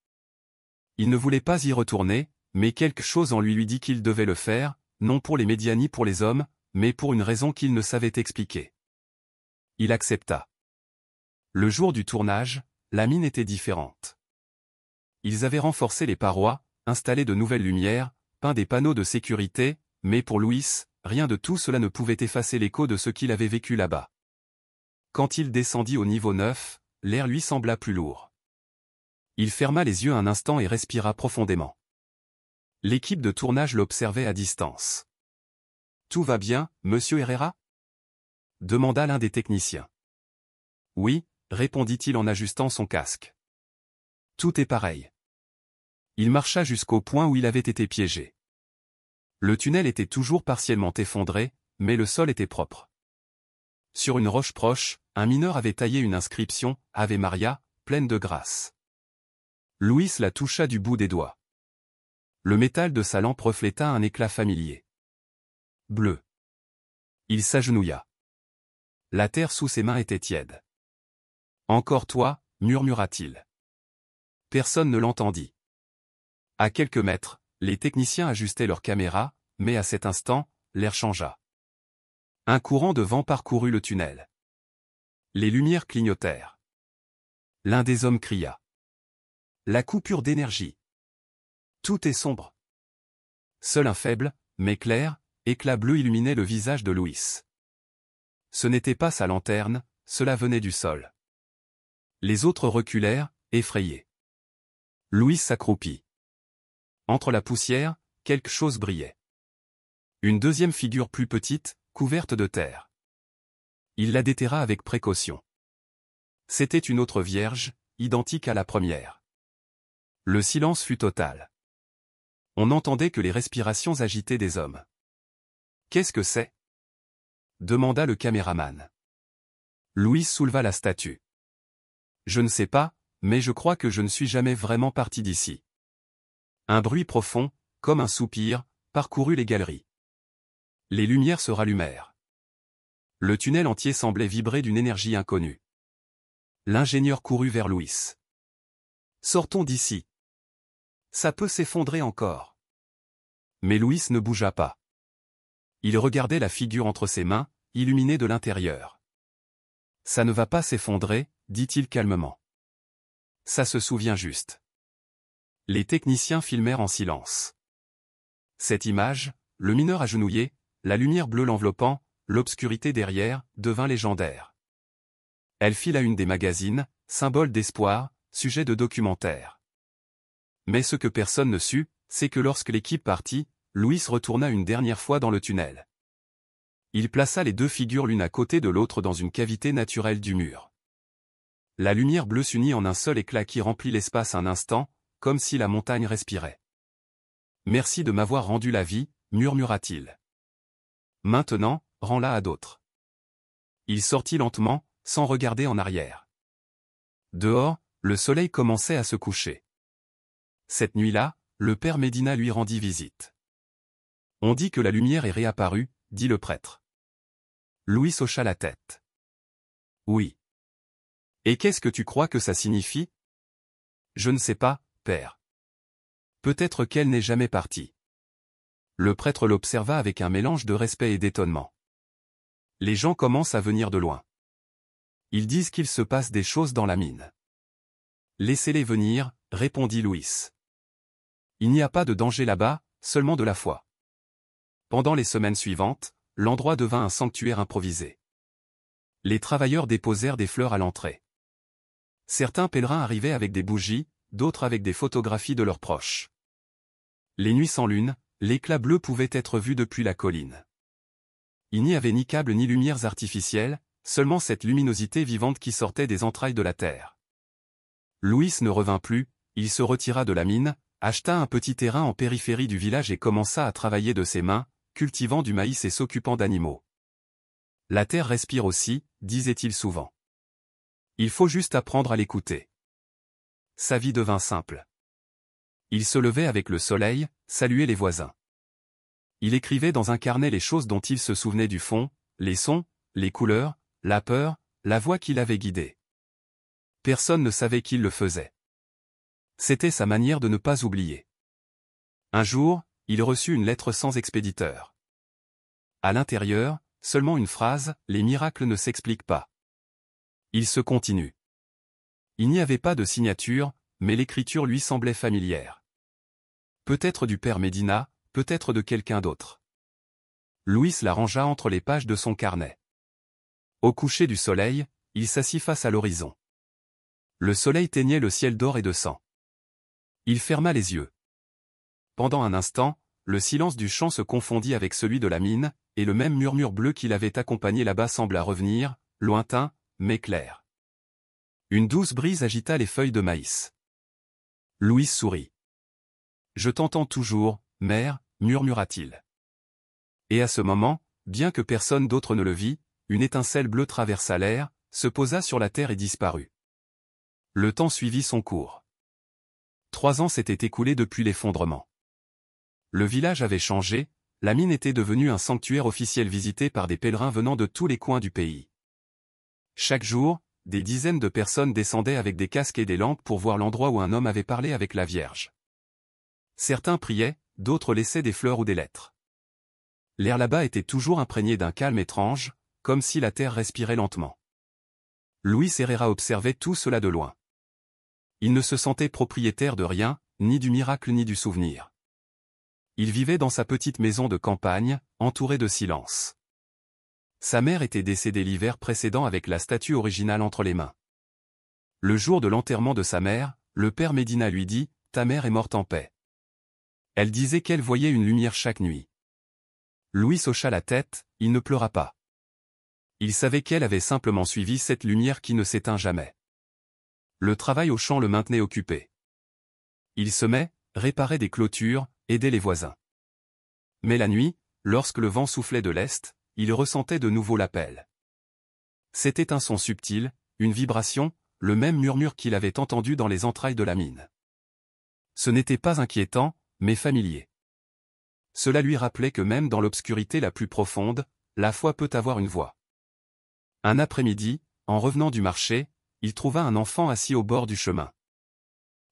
Il ne voulait pas y retourner, mais quelque chose en lui dit qu'il devait le faire, non pour les médias ni pour les hommes, mais pour une raison qu'il ne savait expliquer. Il accepta. Le jour du tournage, la mine était différente. Ils avaient renforcé les parois, installé de nouvelles lumières, peint des panneaux de sécurité, mais pour Louis, rien de tout cela ne pouvait effacer l'écho de ce qu'il avait vécu là-bas. Quand il descendit au niveau 9, l'air lui sembla plus lourd. Il ferma les yeux un instant et respira profondément. L'équipe de tournage l'observait à distance. « Tout va bien, monsieur Herrera ?» demanda l'un des techniciens. « Oui », répondit-il en ajustant son casque. « Tout est pareil. » Il marcha jusqu'au point où il avait été piégé. Le tunnel était toujours partiellement effondré, mais le sol était propre. Sur une roche proche, un mineur avait taillé une inscription « Ave Maria », pleine de grâce. Louis la toucha du bout des doigts. Le métal de sa lampe refléta un éclat familier. Bleu. Il s'agenouilla. La terre sous ses mains était tiède. « Encore toi » murmura-t-il. Personne ne l'entendit. À quelques mètres, les techniciens ajustaient leurs caméras, mais à cet instant, l'air changea. Un courant de vent parcourut le tunnel. Les lumières clignotèrent. L'un des hommes cria. « La coupure d'énergie. Tout est sombre. » Seul un faible, mais clair, éclat bleu illuminait le visage de Louis. Ce n'était pas sa lanterne, cela venait du sol. Les autres reculèrent, effrayés. Louis s'accroupit. Entre la poussière, quelque chose brillait. Une deuxième figure plus petite, couverte de terre. Il la déterra avec précaution. C'était une autre vierge, identique à la première. Le silence fut total. On n'entendait que les respirations agitées des hommes. « Qu'est-ce que c'est ?» demanda le caméraman. Louis souleva la statue. « Je ne sais pas, mais je crois que je ne suis jamais vraiment parti d'ici. » Un bruit profond, comme un soupir, parcourut les galeries. Les lumières se rallumèrent. Le tunnel entier semblait vibrer d'une énergie inconnue. L'ingénieur courut vers Louis. « Sortons d'ici. Ça peut s'effondrer encore. » Mais Louis ne bougea pas. Il regardait la figure entre ses mains, illuminée de l'intérieur. « Ça ne va pas s'effondrer, » dit-il calmement. « Ça se souvient juste. » Les techniciens filmèrent en silence. Cette image, le mineur agenouillé, la lumière bleue l'enveloppant, l'obscurité derrière, devint légendaire. Elle fit la une des magazines, symbole d'espoir, sujet de documentaire. Mais ce que personne ne sut, c'est que lorsque l'équipe partit, Louis retourna une dernière fois dans le tunnel. Il plaça les deux figures l'une à côté de l'autre dans une cavité naturelle du mur. La lumière bleue s'unit en un seul éclat qui remplit l'espace un instant, comme si la montagne respirait. « Merci de m'avoir rendu la vie » murmura-t-il. « Maintenant, rends-la à d'autres. » Il sortit lentement, sans regarder en arrière. Dehors, le soleil commençait à se coucher. Cette nuit-là, le père Médina lui rendit visite. On dit que la lumière est réapparue, dit le prêtre. Louis hocha la tête. Oui. Et qu'est-ce que tu crois que ça signifie? Je ne sais pas, père. Peut-être qu'elle n'est jamais partie. Le prêtre l'observa avec un mélange de respect et d'étonnement. Les gens commencent à venir de loin. Ils disent qu'il se passe des choses dans la mine. Laissez-les venir, répondit Louis. Il n'y a pas de danger là-bas, seulement de la foi. Pendant les semaines suivantes, l'endroit devint un sanctuaire improvisé. Les travailleurs déposèrent des fleurs à l'entrée. Certains pèlerins arrivaient avec des bougies, d'autres avec des photographies de leurs proches. Les nuits sans lune, l'éclat bleu pouvait être vu depuis la colline. Il n'y avait ni câbles ni lumières artificielles, seulement cette luminosité vivante qui sortait des entrailles de la terre. Louis ne revint plus, il se retira de la mine, acheta un petit terrain en périphérie du village et commença à travailler de ses mains, cultivant du maïs et s'occupant d'animaux. La terre respire aussi, disait-il souvent. Il faut juste apprendre à l'écouter. Sa vie devint simple. Il se levait avec le soleil, saluait les voisins. Il écrivait dans un carnet les choses dont il se souvenait du fond, les sons, les couleurs, la peur, la voix qui l'avait guidé. Personne ne savait qu'il le faisait. C'était sa manière de ne pas oublier. Un jour, il reçut une lettre sans expéditeur. À l'intérieur, seulement une phrase, « Les miracles ne s'expliquent pas ». Il se continue. Il n'y avait pas de signature, mais l'écriture lui semblait familière. Peut-être du père Médina, peut-être de quelqu'un d'autre. Louis la rangea entre les pages de son carnet. Au coucher du soleil, il s'assit face à l'horizon. Le soleil teignait le ciel d'or et de sang. Il ferma les yeux. Pendant un instant, le silence du champ se confondit avec celui de la mine, et le même murmure bleu qui l'avait accompagné là-bas sembla revenir, lointain, mais clair. Une douce brise agita les feuilles de maïs. Louis sourit. « Je t'entends toujours, mère, murmura-t-il. Et à ce moment, bien que personne d'autre ne le vit, une étincelle bleue traversa l'air, se posa sur la terre et disparut. Le temps suivit son cours. 3 ans s'étaient écoulés depuis l'effondrement. Le village avait changé, la mine était devenue un sanctuaire officiel visité par des pèlerins venant de tous les coins du pays. Chaque jour, des dizaines de personnes descendaient avec des casques et des lampes pour voir l'endroit où un homme avait parlé avec la Vierge. Certains priaient, d'autres laissaient des fleurs ou des lettres. L'air là-bas était toujours imprégné d'un calme étrange, comme si la terre respirait lentement. Louis Herrera observait tout cela de loin. Il ne se sentait propriétaire de rien, ni du miracle ni du souvenir. Il vivait dans sa petite maison de campagne, entouré de silence. Sa mère était décédée l'hiver précédent avec la statue originale entre les mains. Le jour de l'enterrement de sa mère, le père Médina lui dit « Ta mère est morte en paix ». Elle disait qu'elle voyait une lumière chaque nuit. Louis hocha la tête, il ne pleura pas. Il savait qu'elle avait simplement suivi cette lumière qui ne s'éteint jamais. Le travail au champ le maintenait occupé. Il semait, réparait des clôtures, aidait les voisins. Mais la nuit, lorsque le vent soufflait de l'est, il ressentait de nouveau l'appel. C'était un son subtil, une vibration, le même murmure qu'il avait entendu dans les entrailles de la mine. Ce n'était pas inquiétant, mais familier. Cela lui rappelait que même dans l'obscurité la plus profonde, la foi peut avoir une voix. Un après-midi, en revenant du marché, il trouva un enfant assis au bord du chemin.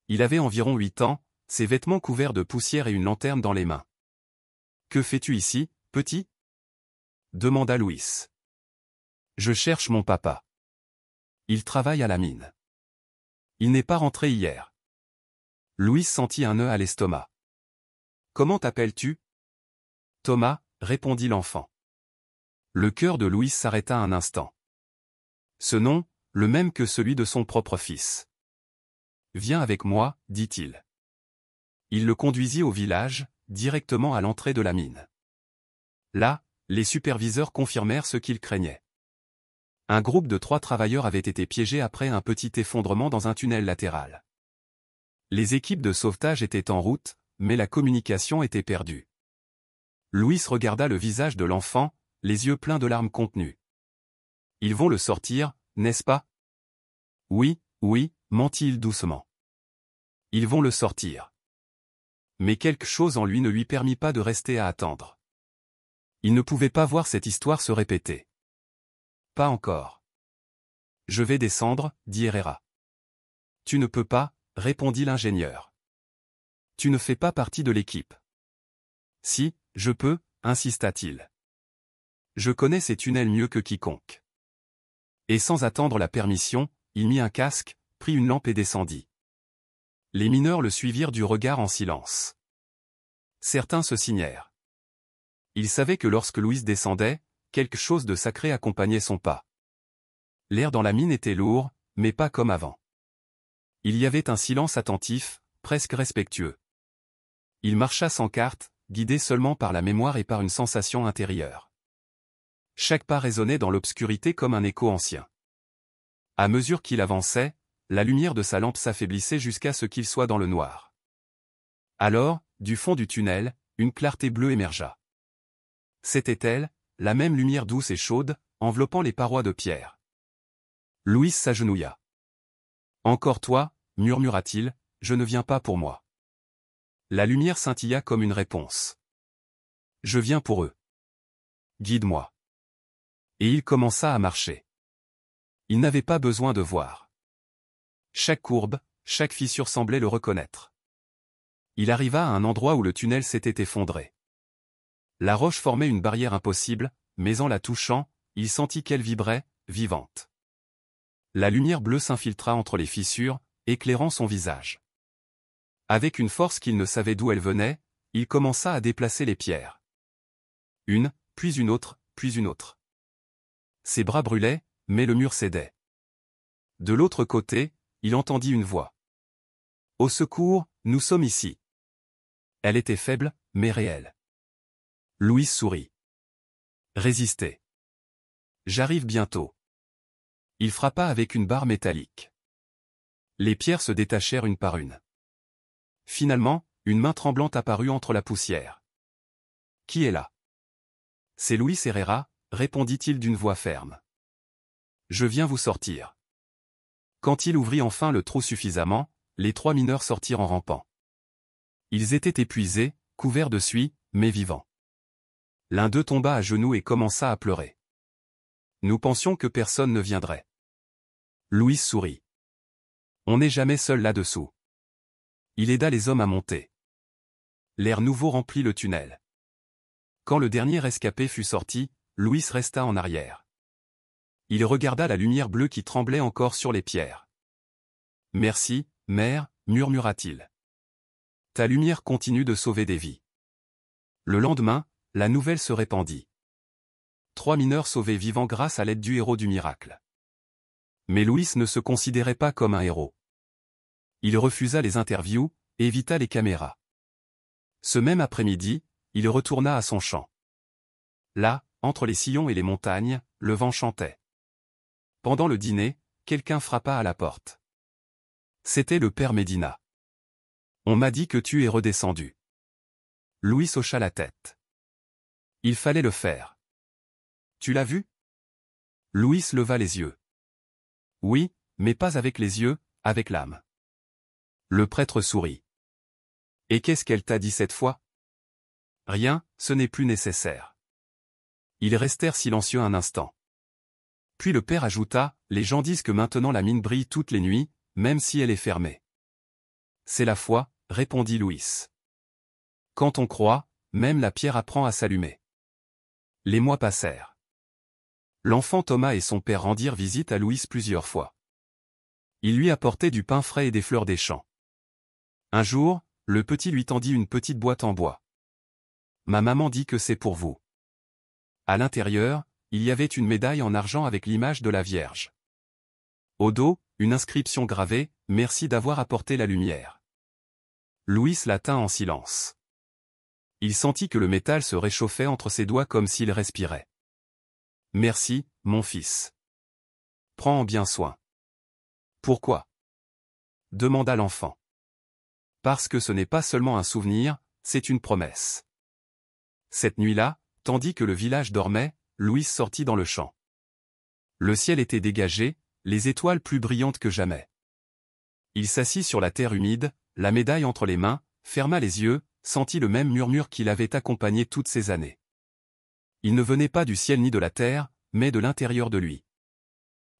Il avait environ 8 ans, ses vêtements couverts de poussière et une lanterne dans les mains. « Que fais-tu ici, petit ?» demanda Louis. « Je cherche mon papa. Il travaille à la mine. Il n'est pas rentré hier. » Louis sentit un nœud à l'estomac. « Comment t'appelles-tu » ? « Thomas » répondit l'enfant. Le cœur de Louis s'arrêta un instant. Ce nom, le même que celui de son propre fils. « Viens avec moi, dit-il. » Il le conduisit au village, directement à l'entrée de la mine. Là, les superviseurs confirmèrent ce qu'ils craignaient. Un groupe de 3 travailleurs avait été piégé après un petit effondrement dans un tunnel latéral. Les équipes de sauvetage étaient en route, mais la communication était perdue. Louis regarda le visage de l'enfant, les yeux pleins de larmes contenues. « Ils vont le sortir, n'est-ce pas » ? « Oui, Oui, mentit-il doucement. Ils vont le sortir. Mais quelque chose en lui ne lui permit pas de rester à attendre. Il ne pouvait pas voir cette histoire se répéter. Pas encore. Je vais descendre, dit Herrera. Tu ne peux pas, répondit l'ingénieur. Tu ne fais pas partie de l'équipe. Si, je peux, insista-t-il. Je connais ces tunnels mieux que quiconque. Et sans attendre la permission, il mit un casque, prit une lampe et descendit. Les mineurs le suivirent du regard en silence. Certains se signèrent. Il savait que lorsque Louis descendait, quelque chose de sacré accompagnait son pas. L'air dans la mine était lourd, mais pas comme avant. Il y avait un silence attentif, presque respectueux. Il marcha sans carte, guidé seulement par la mémoire et par une sensation intérieure. Chaque pas résonnait dans l'obscurité comme un écho ancien. À mesure qu'il avançait, la lumière de sa lampe s'affaiblissait jusqu'à ce qu'il soit dans le noir. Alors, du fond du tunnel, une clarté bleue émergea. C'était elle, la même lumière douce et chaude, enveloppant les parois de pierre. Louis s'agenouilla. « Encore toi, murmura-t-il, je ne viens pas pour moi. » La lumière scintilla comme une réponse. « Je viens pour eux. Guide-moi. » Et il commença à marcher. Il n'avait pas besoin de voir. Chaque courbe, chaque fissure semblait le reconnaître. Il arriva à un endroit où le tunnel s'était effondré. La roche formait une barrière impossible, mais en la touchant, il sentit qu'elle vibrait, vivante. La lumière bleue s'infiltra entre les fissures, éclairant son visage. Avec une force qu'il ne savait d'où elle venait, il commença à déplacer les pierres. Une, puis une autre, puis une autre. Ses bras brûlaient, mais le mur cédait. De l'autre côté, il entendit une voix. « Au secours, nous sommes ici. » Elle était faible, mais réelle. Louis sourit. « Résistez. J'arrive bientôt. » Il frappa avec une barre métallique. Les pierres se détachèrent une par une. Finalement, une main tremblante apparut entre la poussière. « Qui est là ?»« C'est Louis Herrera, » répondit-il d'une voix ferme. « Je viens vous sortir. » Quand il ouvrit enfin le trou suffisamment, les trois mineurs sortirent en rampant. Ils étaient épuisés, couverts de suie, mais vivants. L'un d'eux tomba à genoux et commença à pleurer. Nous pensions que personne ne viendrait. Louis sourit. On n'est jamais seul là-dessous. Il aida les hommes à monter. L'air nouveau remplit le tunnel. Quand le dernier rescapé fut sorti, Louis resta en arrière. Il regarda la lumière bleue qui tremblait encore sur les pierres. « Merci, mère, » murmura-t-il. « Ta lumière continue de sauver des vies. » Le lendemain, la nouvelle se répandit. 3 mineurs sauvés vivants grâce à l'aide du héros du miracle. Mais Louis ne se considérait pas comme un héros. Il refusa les interviews, évita les caméras. Ce même après-midi, il retourna à son champ. Là, entre les sillons et les montagnes, le vent chantait. Pendant le dîner, quelqu'un frappa à la porte. C'était le père Médina. « On m'a dit que tu es redescendu. » Louis hocha la tête. Il fallait le faire. « Tu l'as vu ?» Louis leva les yeux. « Oui, mais pas avec les yeux, avec l'âme. » Le prêtre sourit. « Et qu'est-ce qu'elle t'a dit cette fois ?»« Rien, ce n'est plus nécessaire. » Ils restèrent silencieux un instant. Puis le père ajouta, « Les gens disent que maintenant la mine brille toutes les nuits, même si elle est fermée. » « C'est la foi, » répondit Louis. « Quand on croit, même la pierre apprend à s'allumer. » Les mois passèrent. L'enfant Thomas et son père rendirent visite à Louis plusieurs fois. Ils lui apportaient du pain frais et des fleurs des champs. Un jour, le petit lui tendit une petite boîte en bois. « Ma maman dit que c'est pour vous. » À l'intérieur, il y avait une médaille en argent avec l'image de la Vierge. Au dos, une inscription gravée, « Merci d'avoir apporté la lumière. » Louis la tint en silence. Il sentit que le métal se réchauffait entre ses doigts comme s'il respirait. « Merci, mon fils. Prends en bien soin. »« Pourquoi ?» demanda l'enfant. « Parce que ce n'est pas seulement un souvenir, c'est une promesse. » Cette nuit-là, tandis que le village dormait, Louis sortit dans le champ. Le ciel était dégagé, les étoiles plus brillantes que jamais. Il s'assit sur la terre humide, la médaille entre les mains, ferma les yeux, sentit le même murmure qui l'avait accompagné toutes ces années. Il ne venait pas du ciel ni de la terre, mais de l'intérieur de lui.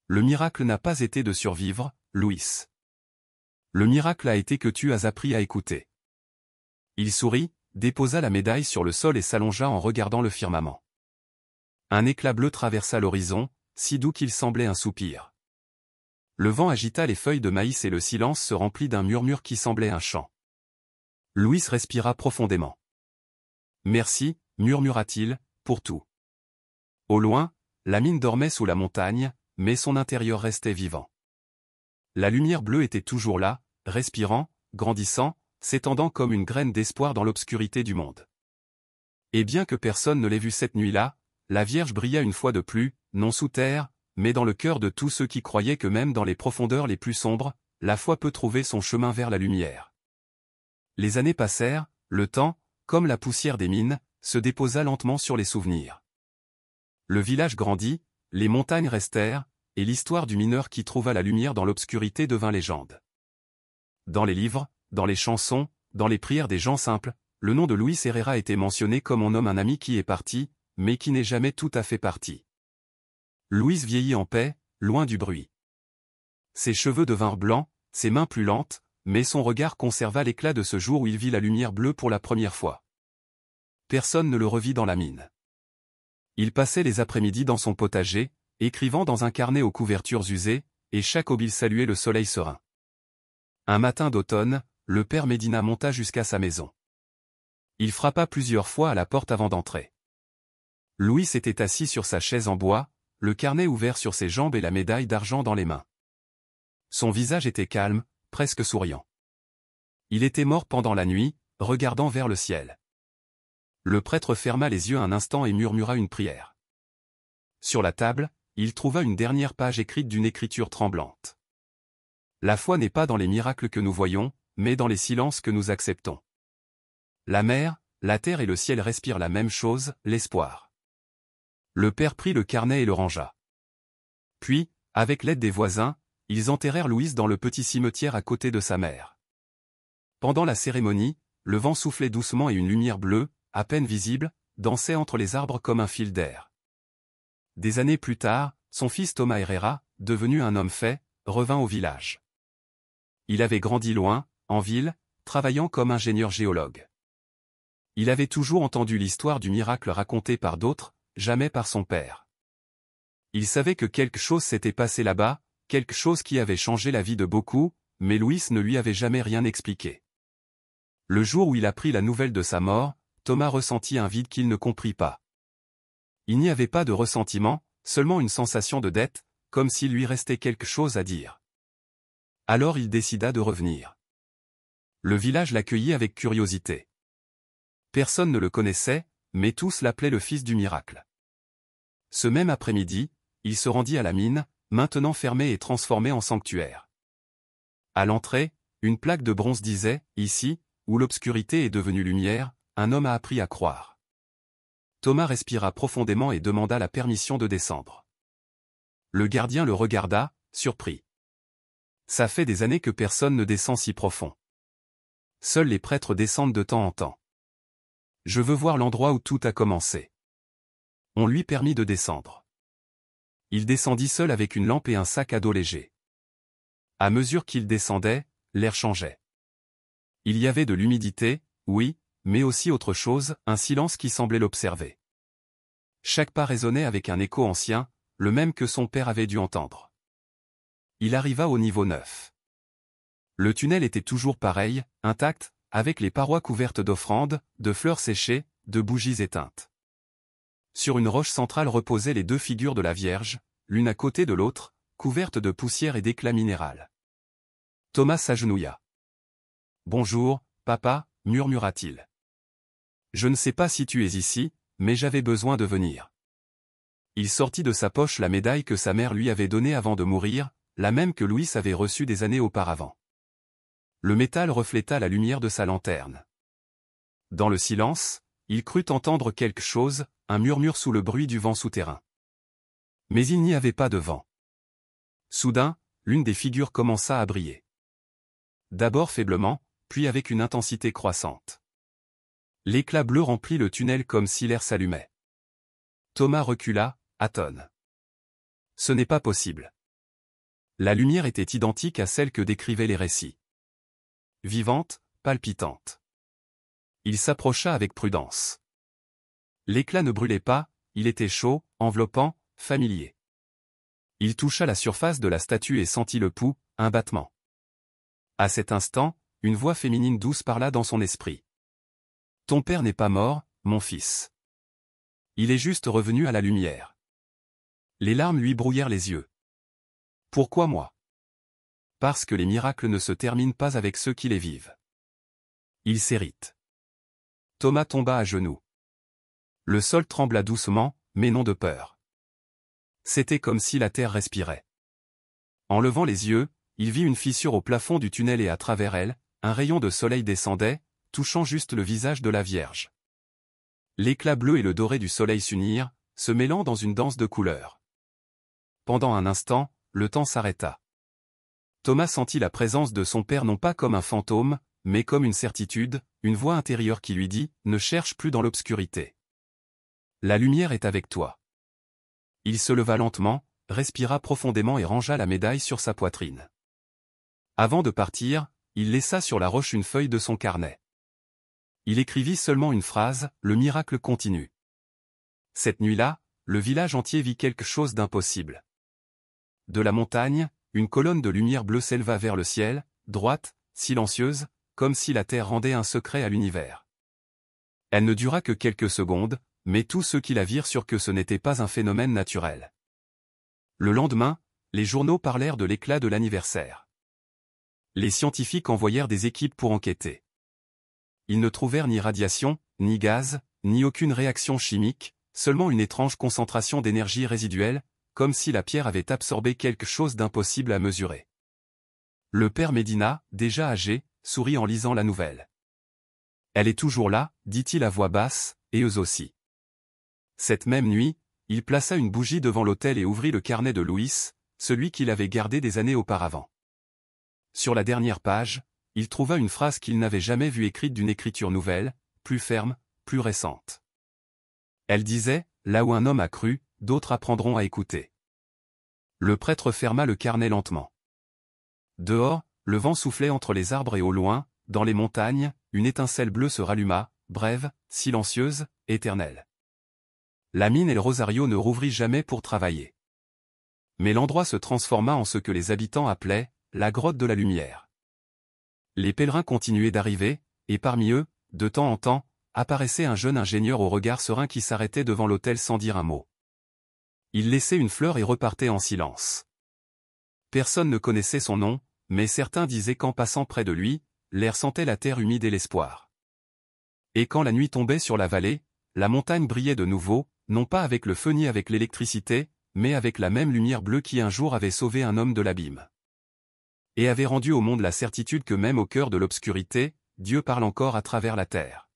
Le miracle n'a pas été de survivre, Louis. Le miracle a été que tu as appris à écouter. Il sourit, déposa la médaille sur le sol et s'allongea en regardant le firmament. Un éclat bleu traversa l'horizon, si doux qu'il semblait un soupir. Le vent agita les feuilles de maïs et le silence se remplit d'un murmure qui semblait un chant. Louis respira profondément. Merci, murmura-t-il, pour tout. Au loin, la mine dormait sous la montagne, mais son intérieur restait vivant. La lumière bleue était toujours là, respirant, grandissant, s'étendant comme une graine d'espoir dans l'obscurité du monde. Et bien que personne ne l'ait vue cette nuit-là, la Vierge brilla une fois de plus, non sous terre, mais dans le cœur de tous ceux qui croyaient que même dans les profondeurs les plus sombres, la foi peut trouver son chemin vers la lumière. Les années passèrent, le temps, comme la poussière des mines, se déposa lentement sur les souvenirs. Le village grandit, les montagnes restèrent, et l'histoire du mineur qui trouva la lumière dans l'obscurité devint légende. Dans les livres, dans les chansons, dans les prières des gens simples, le nom de Louis Herrera était mentionné comme on nomme un ami qui est parti, mais qui n'est jamais tout à fait parti. Louis vieillit en paix, loin du bruit. Ses cheveux devinrent blancs, ses mains plus lentes, mais son regard conserva l'éclat de ce jour où il vit la lumière bleue pour la première fois. Personne ne le revit dans la mine. Il passait les après-midi dans son potager, écrivant dans un carnet aux couvertures usées, et chaque aube il saluait le soleil serein. Un matin d'automne, le père Médina monta jusqu'à sa maison. Il frappa plusieurs fois à la porte avant d'entrer. Louis était assis sur sa chaise en bois, le carnet ouvert sur ses jambes et la médaille d'argent dans les mains. Son visage était calme, presque souriant. Il était mort pendant la nuit, regardant vers le ciel. Le prêtre ferma les yeux un instant et murmura une prière. Sur la table, il trouva une dernière page écrite d'une écriture tremblante. La foi n'est pas dans les miracles que nous voyons, mais dans les silences que nous acceptons. La mer, la terre et le ciel respirent la même chose, l'espoir. Le père prit le carnet et le rangea. Puis, avec l'aide des voisins, ils enterrèrent Louise dans le petit cimetière à côté de sa mère. Pendant la cérémonie, le vent soufflait doucement et une lumière bleue, à peine visible, dansait entre les arbres comme un fil d'air. Des années plus tard, son fils Thomas Herrera, devenu un homme fait, revint au village. Il avait grandi loin, en ville, travaillant comme ingénieur géologue. Il avait toujours entendu l'histoire du miracle racontée par d'autres, jamais par son père. Il savait que quelque chose s'était passé là-bas, quelque chose qui avait changé la vie de beaucoup, mais Louis ne lui avait jamais rien expliqué. Le jour où il apprit la nouvelle de sa mort, Thomas ressentit un vide qu'il ne comprit pas. Il n'y avait pas de ressentiment, seulement une sensation de dette, comme s'il lui restait quelque chose à dire. Alors il décida de revenir. Le village l'accueillit avec curiosité. Personne ne le connaissait, mais tous l'appelaient le fils du miracle. Ce même après-midi, il se rendit à la mine, maintenant fermée et transformée en sanctuaire. À l'entrée, une plaque de bronze disait « Ici, où l'obscurité est devenue lumière, un homme a appris à croire ». Thomas respira profondément et demanda la permission de descendre. Le gardien le regarda, surpris. Ça fait des années que personne ne descend si profond. Seuls les prêtres descendent de temps en temps. Je veux voir l'endroit où tout a commencé. On lui permit de descendre. Il descendit seul avec une lampe et un sac à dos léger. À mesure qu'il descendait, l'air changeait. Il y avait de l'humidité, oui, mais aussi autre chose, un silence qui semblait l'observer. Chaque pas résonnait avec un écho ancien, le même que son père avait dû entendre. Il arriva au niveau 9. Le tunnel était toujours pareil, intact, avec les parois couvertes d'offrandes, de fleurs séchées, de bougies éteintes. Sur une roche centrale reposaient les deux figures de la Vierge, l'une à côté de l'autre, couvertes de poussière et d'éclat minéral. Thomas s'agenouilla. « Bonjour, papa, murmura-t-il. Je ne sais pas si tu es ici, mais j'avais besoin de venir. » Il sortit de sa poche la médaille que sa mère lui avait donnée avant de mourir, la même que Louis avait reçue des années auparavant. Le métal refléta la lumière de sa lanterne. Dans le silence, il crut entendre quelque chose, un murmure sous le bruit du vent souterrain. Mais il n'y avait pas de vent. Soudain, l'une des figures commença à briller. d'abord faiblement, puis avec une intensité croissante. L'éclat bleu remplit le tunnel comme si l'air s'allumait. Thomas recula, atone. Ce n'est pas possible. La lumière était identique à celle que décrivaient les récits. Vivante, palpitante. Il s'approcha avec prudence. L'éclat ne brûlait pas, il était chaud, enveloppant, familier. Il toucha la surface de la statue et sentit le pouls, un battement. À cet instant, une voix féminine douce parla dans son esprit. « Ton père n'est pas mort, mon fils. Il est juste revenu à la lumière. » Les larmes lui brouillèrent les yeux. « Pourquoi moi ? » Parce que les miracles ne se terminent pas avec ceux qui les vivent. Ils s'héritent. Thomas tomba à genoux. Le sol trembla doucement, mais non de peur. C'était comme si la terre respirait. En levant les yeux, il vit une fissure au plafond du tunnel et à travers elle, un rayon de soleil descendait, touchant juste le visage de la Vierge. L'éclat bleu et le doré du soleil s'unirent, se mêlant dans une danse de couleurs. Pendant un instant, le temps s'arrêta. Thomas sentit la présence de son père non pas comme un fantôme, mais comme une certitude, une voix intérieure qui lui dit « Ne cherche plus dans l'obscurité. La lumière est avec toi. » Il se leva lentement, respira profondément et rangea la médaille sur sa poitrine. Avant de partir, il laissa sur la roche une feuille de son carnet. Il écrivit seulement une phrase, « Le miracle continue. » Cette nuit-là, le village entier vit quelque chose d'impossible. De la montagne, une colonne de lumière bleue s'éleva vers le ciel, droite, silencieuse, comme si la terre rendait un secret à l'univers. Elle ne dura que quelques secondes, mais tous ceux qui la virent surent que ce n'était pas un phénomène naturel. Le lendemain, les journaux parlèrent de l'éclat de l'anniversaire. Les scientifiques envoyèrent des équipes pour enquêter. Ils ne trouvèrent ni radiation, ni gaz, ni aucune réaction chimique, seulement une étrange concentration d'énergie résiduelle, comme si la pierre avait absorbé quelque chose d'impossible à mesurer. Le père Médina, déjà âgé, sourit en lisant la nouvelle. « Elle est toujours là, dit-il à voix basse, et eux aussi. » Cette même nuit, il plaça une bougie devant l'autel et ouvrit le carnet de Louis, celui qu'il avait gardé des années auparavant. Sur la dernière page, il trouva une phrase qu'il n'avait jamais vue écrite d'une écriture nouvelle, plus ferme, plus récente. Elle disait, « Là où un homme a cru, d'autres apprendront à écouter. » Le prêtre ferma le carnet lentement. Dehors, le vent soufflait entre les arbres et au loin, dans les montagnes, une étincelle bleue se ralluma, brève, silencieuse, éternelle. La mine et le rosario ne rouvrit jamais pour travailler. Mais l'endroit se transforma en ce que les habitants appelaient la grotte de la lumière. Les pèlerins continuaient d'arriver, et parmi eux, de temps en temps, apparaissait un jeune ingénieur au regard serein qui s'arrêtait devant l'autel sans dire un mot. Il laissait une fleur et repartait en silence. Personne ne connaissait son nom, mais certains disaient qu'en passant près de lui, l'air sentait la terre humide et l'espoir. Et quand la nuit tombait sur la vallée, la montagne brillait de nouveau, non pas avec le feu ni avec l'électricité, mais avec la même lumière bleue qui un jour avait sauvé un homme de l'abîme. Et avait rendu au monde la certitude que même au cœur de l'obscurité, Dieu parle encore à travers la terre.